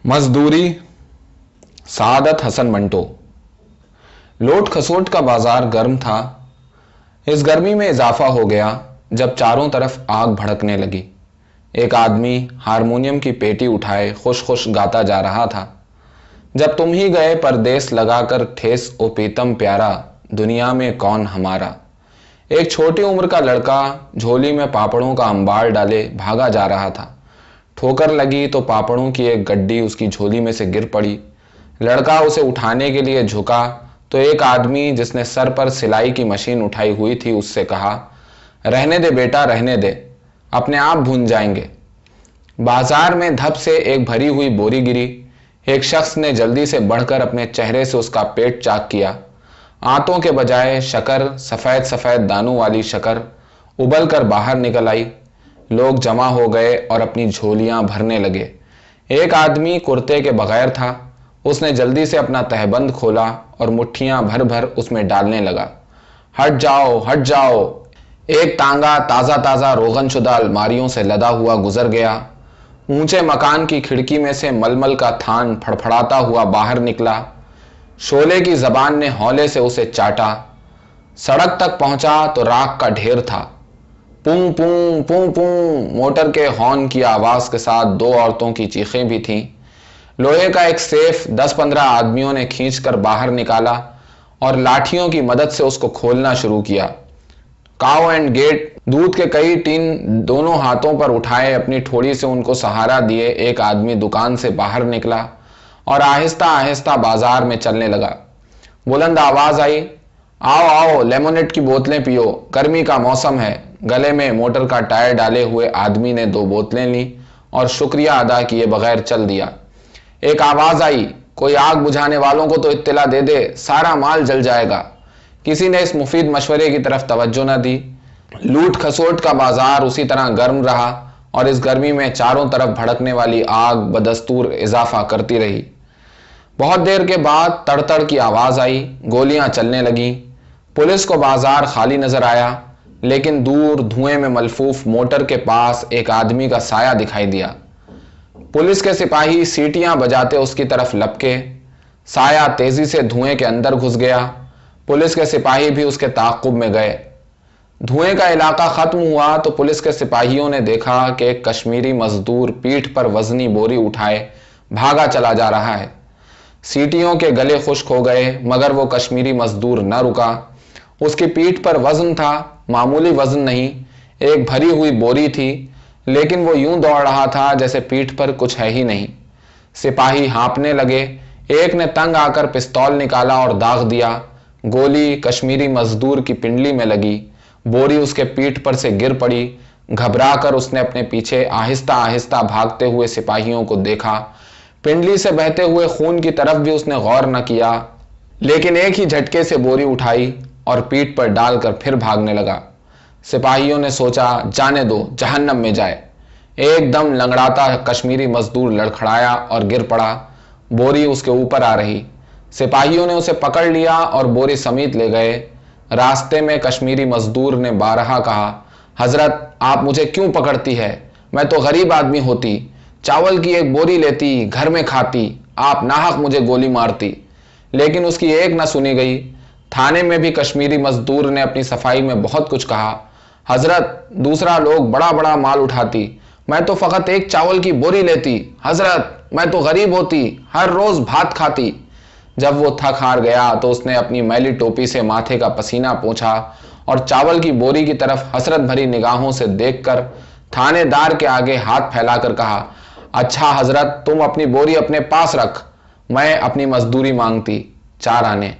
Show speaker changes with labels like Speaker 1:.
Speaker 1: मजदूरी, सादत हसन मंटो। लोट खसोट का बाजार गर्म था। इस गर्मी में इजाफा हो गया जब चारों तरफ आग भड़कने लगी। एक आदमी हारमोनियम की पेटी उठाए खुश खुश गाता जा रहा था। जब तुम ही गए परदेस लगाकर ठेस ओ पीतम प्यारा, दुनिया में कौन हमारा। एक छोटी उम्र का लड़का झोली में पापड़ों का अंबार डाले भागा जा रहा था। ठोकर लगी तो पापड़ों की एक गड्डी उसकी झोली में से गिर पड़ी। लड़का उसे उठाने के लिए झुका तो एक आदमी जिसने सर पर सिलाई की मशीन उठाई हुई थी उससे कहा, रहने दे बेटा, रहने दे, अपने आप भून जाएंगे। बाजार में धप से एक भरी हुई बोरी गिरी। एक शख्स ने जल्दी से बढ़कर अपने चेहरे से उसका पेट चाक किया। आंतों के बजाय शकर, सफेद सफेद दानों वाली शकर उबल कर बाहर निकल आई। लोग जमा हो गए और अपनी झोलियां भरने लगे। एक आदमी कुर्ते के बगैर था। उसने जल्दी से अपना तहबंद खोला और मुट्ठियां भर भर उसमें डालने लगा। हट जाओ, हट जाओ। एक तांगा ताजा ताजा रोगन शुदा अलमारियों से लदा हुआ गुजर गया। ऊंचे मकान की खिड़की में से मलमल का थान फड़फड़ाता हुआ बाहर निकला। शोले की जबान ने हौले से उसे चाटा। सड़क तक पहुंचा तो राख का ढेर था। पुं पुं पुं पुं मोटर के हॉर्न की आवाज के साथ दो औरतों की चीखें भी थीं। लोहे का एक सेफ 10-15 आदमियों ने खींचकर बाहर निकाला और लाठियों की मदद से उसको खोलना शुरू किया। काउ एंड गेट, दूध के कई टीन दोनों हाथों पर उठाए अपनी ठोड़ी से उनको सहारा दिए एक आदमी दुकान से बाहर निकला और आहिस्ता आहिस्ता बाजार में चलने लगा। बुलंद आवाज आई, आओ आओ, लेमोनेड की बोतलें पियो, गर्मी का मौसम है। गले में मोटर का टायर डाले हुए आदमी ने 2 बोतलें ली और शुक्रिया अदा किए बगैर चल दिया। एक आवाज आई, कोई आग बुझाने वालों को तो इत्तला दे दे, सारा माल जल जाएगा। किसी ने इस मुफीद मशवरे की तरफ तवज्जो न दी। लूट खसोट का बाजार उसी तरह गर्म रहा और इस गर्मी में चारों तरफ भड़कने वाली आग बदस्तूर इजाफा करती रही। बहुत देर के बाद तड़तड़ की आवाज आई, गोलियां चलने लगी। पुलिस को बाजार खाली नजर आया, लेकिन दूर धुएं में मलफूफ मोटर के पास एक आदमी का साया दिखाई दिया। पुलिस के सिपाही सीटियां बजाते उसकी तरफ लपके। साया तेजी से धुएं के अंदर घुस गया। पुलिस के सिपाही भी उसके ताक़ुब में गए। धुएं का इलाका खत्म हुआ तो पुलिस के सिपाहियों ने देखा कि एक कश्मीरी मजदूर पीठ पर वजनी बोरी उठाए भागा चला जा रहा है। सीटियों के गले खुश्क हो गए, मगर वो कश्मीरी मजदूर न रुका। उसकी पीठ पर वजन था, मामूली वजन नहीं, एक भरी हुई बोरी थी, लेकिन वो यूं दौड़ रहा था जैसे पीठ पर कुछ है ही नहीं। सिपाही हाँपने लगे। एक ने तंग आकर पिस्तौल निकाला और दाग दिया। गोली कश्मीरी मजदूर की पिंडली में लगी। बोरी उसके पीठ पर से गिर पड़ी। घबराकर उसने अपने पीछे आहिस्ता आहिस्ता भागते हुए सिपाहियों को देखा। पिंडली से बहते हुए खून की तरफ भी उसने गौर न किया, लेकिन एक ही झटके से बोरी उठाई और पीठ पर डालकर फिर भागने लगा। सिपाहियों ने सोचा, जाने दो, जहन्नम में जाए। एकदम लंगड़ाता कश्मीरी मजदूर लड़खड़ाया और गिर पड़ा। बोरी उसके ऊपर आ रही। सिपाहियों ने उसे पकड़ लिया और बोरी समेत ले गए। रास्ते में कश्मीरी मजदूर ने बारहा कहा, हजरत, आप मुझे क्यों पकड़ती है? मैं तो गरीब आदमी होती, चावल की एक बोरी लेती, घर में खाती, आप नाहक मुझे गोली मारती। लेकिन उसकी एक न सुनी गई। थाने में भी कश्मीरी मजदूर ने अपनी सफाई में बहुत कुछ कहा। हजरत, दूसरा लोग बड़ा बड़ा माल उठाती, मैं तो फकत एक चावल की बोरी लेती। हजरत, मैं तो गरीब होती, हर रोज भात खाती। जब वो थक हार गया तो उसने अपनी मैली टोपी से माथे का पसीना पोंछा और चावल की बोरी की तरफ हसरत भरी निगाहों से देखकर थानेदार के आगे हाथ फैलाकर कहा, अच्छा हजरत, तुम अपनी बोरी अपने पास रख, मैं अपनी मजदूरी मांगती, 4 आने।